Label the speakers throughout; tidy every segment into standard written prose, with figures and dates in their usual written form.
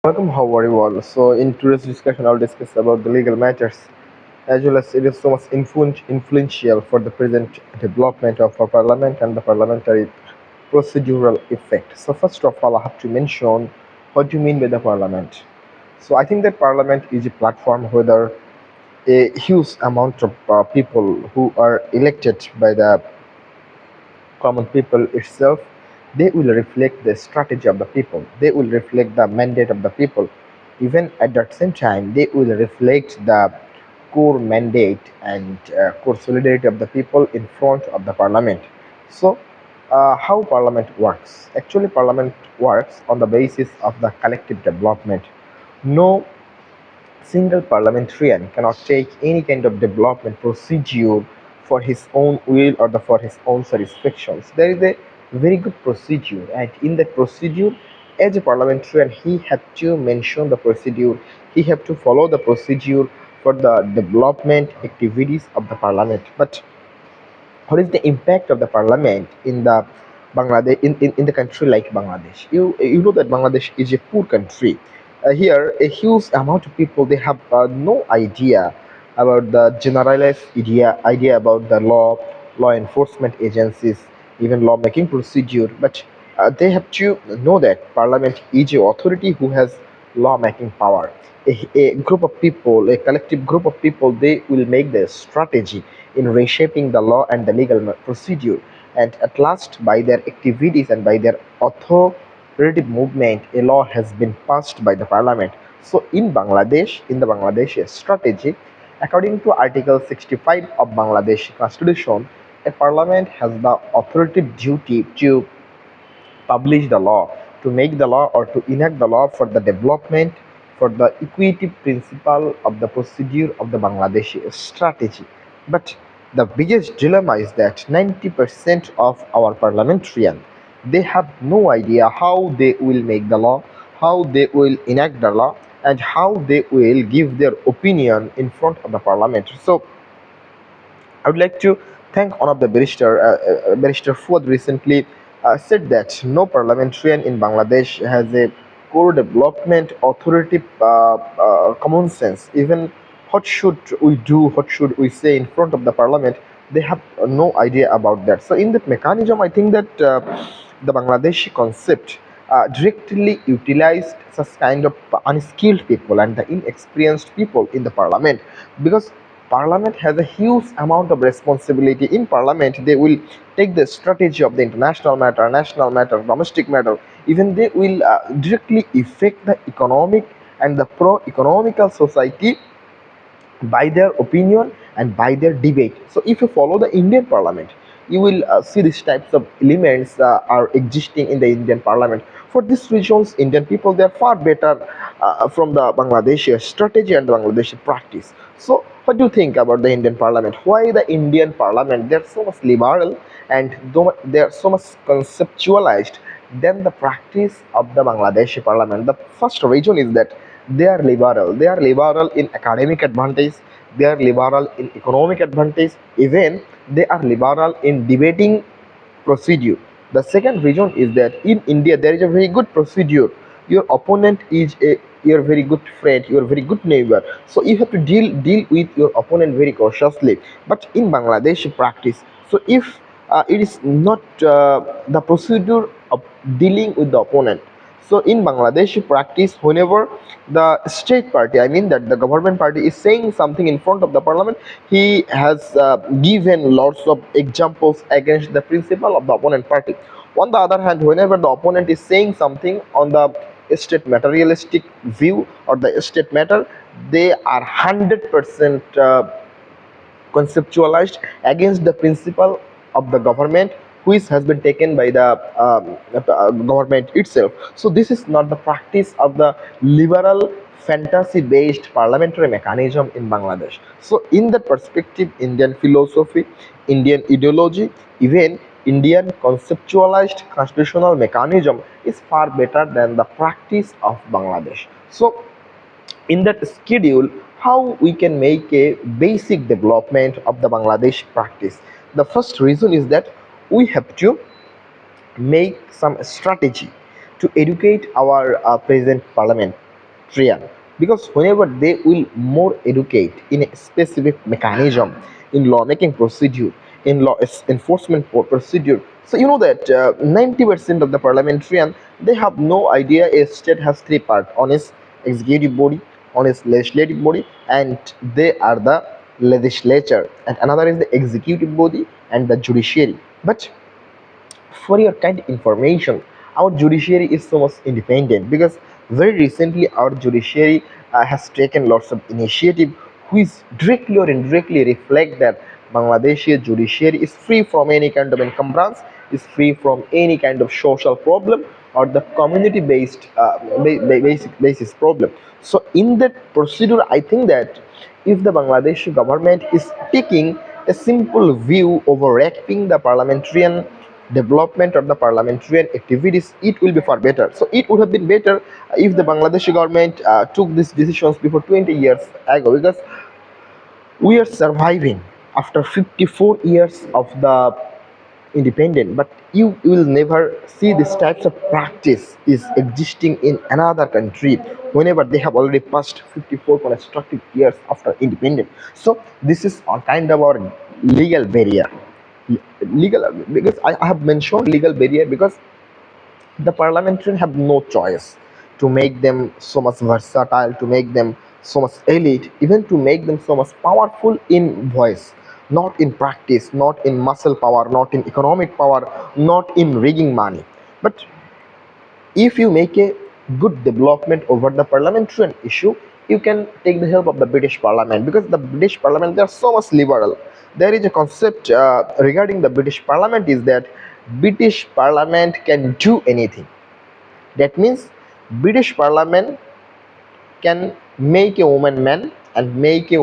Speaker 1: Welcome, how are you all? So, in today's discussion, I'll discuss about the legal matters as well as it is so much influential for the present development of our parliament and the parliamentary procedural effect. So, first of all, I have to mention what do you mean by the parliament. So, I think that parliament is a platform whether a huge amount of people who are elected by the common people itself, they will reflect the strategy of the people, they will reflect the mandate of the people. Even at that same time, they will reflect the core mandate and core solidarity of the people in front of the parliament. So, how parliament works? Actually, parliament works on the basis of the collective development. No single parliamentarian cannot take any kind of development procedure for his own will or for his own satisfactions. There is a very good procedure, and in that procedure, as a parliamentarian, he have to mention the procedure. He have to follow the procedure for the development activities of the parliament. But what is the impact of the parliament in the Bangladesh in the country like Bangladesh? You know that Bangladesh is a poor country. Here, a huge amount of people they have no idea about the generalized idea about the law enforcement agencies, even lawmaking procedure. But they have to know that parliament is a authority who has lawmaking power. A group of people, a collective group of people, they will make the strategy in reshaping the law and the legal procedure. And at last, by their activities and by their authoritative movement, a law has been passed by the parliament. So, in Bangladesh, in the Bangladesh strategy, according to Article 65 of Bangladesh Constitution, a parliament has the authoritative duty to publish the law, to make the law or to enact the law for the development, for the equity principle of the procedure of the Bangladeshi strategy. But the biggest dilemma is that 90% of our parliamentarians they have no idea how they will make the law, how they will enact the law, and how they will give their opinion in front of the parliament. So I would like to thank one of the barrister Fuad recently said that no parliamentarian in Bangladesh has a core development authority common sense. Even what should we do, what should we say in front of the parliament, they have no idea about that. So in that mechanism, I think that the Bangladeshi concept directly utilized such kind of unskilled people and the inexperienced people in the parliament, because parliament has a huge amount of responsibility. In parliament they will take the strategy of the international matter, national matter, domestic matter. Even they will directly affect the economic and the pro-economical society by their opinion and by their debate. So if you follow the Indian parliament, you will see these types of elements are existing in the Indian parliament. For these reasons, Indian people they are far better from the Bangladeshi strategy and the Bangladeshi practice. So what do you think about the Indian parliament? Why the Indian parliament they are so much liberal and they are so much conceptualized than the practice of the Bangladeshi parliament? The first reason is that they are liberal. They are liberal in academic advantage. They are liberal in economic advantage. Even they are liberal in debating procedure. The second reason is that in India there is a very good procedure. Your opponent is your very good friend, your very good neighbor. So you have to deal with your opponent very cautiously. But in Bangladesh practice, so if it is not the procedure of dealing with the opponent, so in Bangladesh practice, whenever the state party, I mean that the government party is saying something in front of the parliament, he has given lots of examples against the principle of the opponent party. On the other hand, whenever the opponent is saying something on the state materialistic view or the state matter, they are 100% conceptualized against the principle of the government which has been taken by the government itself. So this is not the practice of the liberal fantasy based parliamentary mechanism in Bangladesh. So in that perspective, Indian philosophy, Indian ideology, even Indian conceptualized constitutional mechanism is far better than the practice of Bangladesh. So in that schedule, how we can make a basic development of the Bangladesh practice. The first reason is that we have to make some strategy to educate our present parliament. parliamentarian, because whenever they will more educate in a specific mechanism, in lawmaking procedure, in law enforcement procedure. So you know that 90% of the parliamentarian, they have no idea a state has three parts: on its executive body, on its legislative body, and they are the legislature, and another is the executive body and the judiciary. But for your kind information, our judiciary is so much independent, because very recently our judiciary has taken lots of initiative which directly or indirectly reflect that Bangladeshi judiciary is free from any kind of encumbrance, is free from any kind of social problem or the community based basic basis problem. So in that procedure, I think that if the Bangladeshi government is taking a simple view overacting the parliamentarian development or the parliamentarian activities, it will be far better. So it would have been better if the Bangladeshi government took these decisions before 20 years ago, because we are surviving after 54 years of the independent, but you will never see these types of practice is existing in another country whenever they have already passed 54 constructive years after independence. So this is a kind of our legal barrier. Legal, because I have mentioned legal barrier because the parliamentarians have no choice to make them so much versatile, to make them so much elite, even to make them so much powerful in voice, not in practice, not in muscle power, not in economic power, not in rigging money. But if you make a good development over the parliamentarian issue, you can take the help of the British Parliament, because the British Parliament, they are so much liberal. There is a concept regarding the British Parliament, is that British Parliament can do anything. That means British Parliament can make a woman man and make a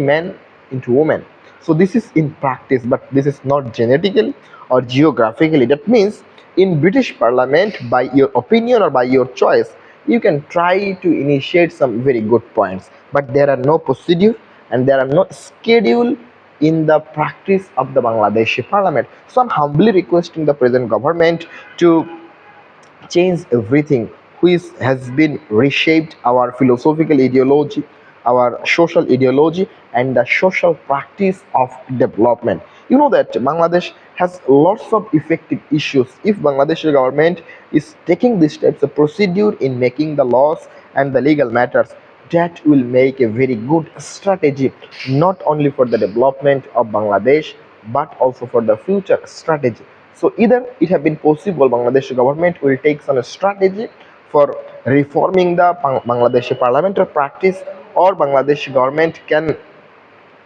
Speaker 1: man into woman. So this is in practice, but this is not genetically or geographically. That means in British Parliament, by your opinion or by your choice, you can try to initiate some very good points, but there are no procedure and there are no schedule in the practice of the Bangladeshi Parliament. So I'm humbly requesting the present government to change everything which has been reshaped our philosophical ideology, our social ideology, and the social practice of development. You know that Bangladesh has lots of effective issues. If Bangladeshi government is taking these steps of procedure in making the laws and the legal matters, that will make a very good strategy, not only for the development of Bangladesh but also for the future strategy. So either it have been possible Bangladeshi government will take some strategy for reforming the Bangladeshi parliamentary practice, or Bangladeshi government can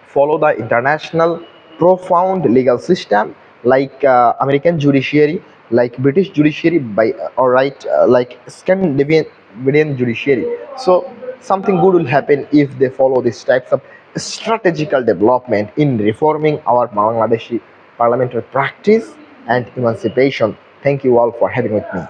Speaker 1: follow the international profound legal system like American judiciary, like British judiciary, by or right like Scandinavian judiciary. So something good will happen if they follow these types of strategical development in reforming our Bangladeshi parliamentary practice and emancipation. Thank you all for having with me.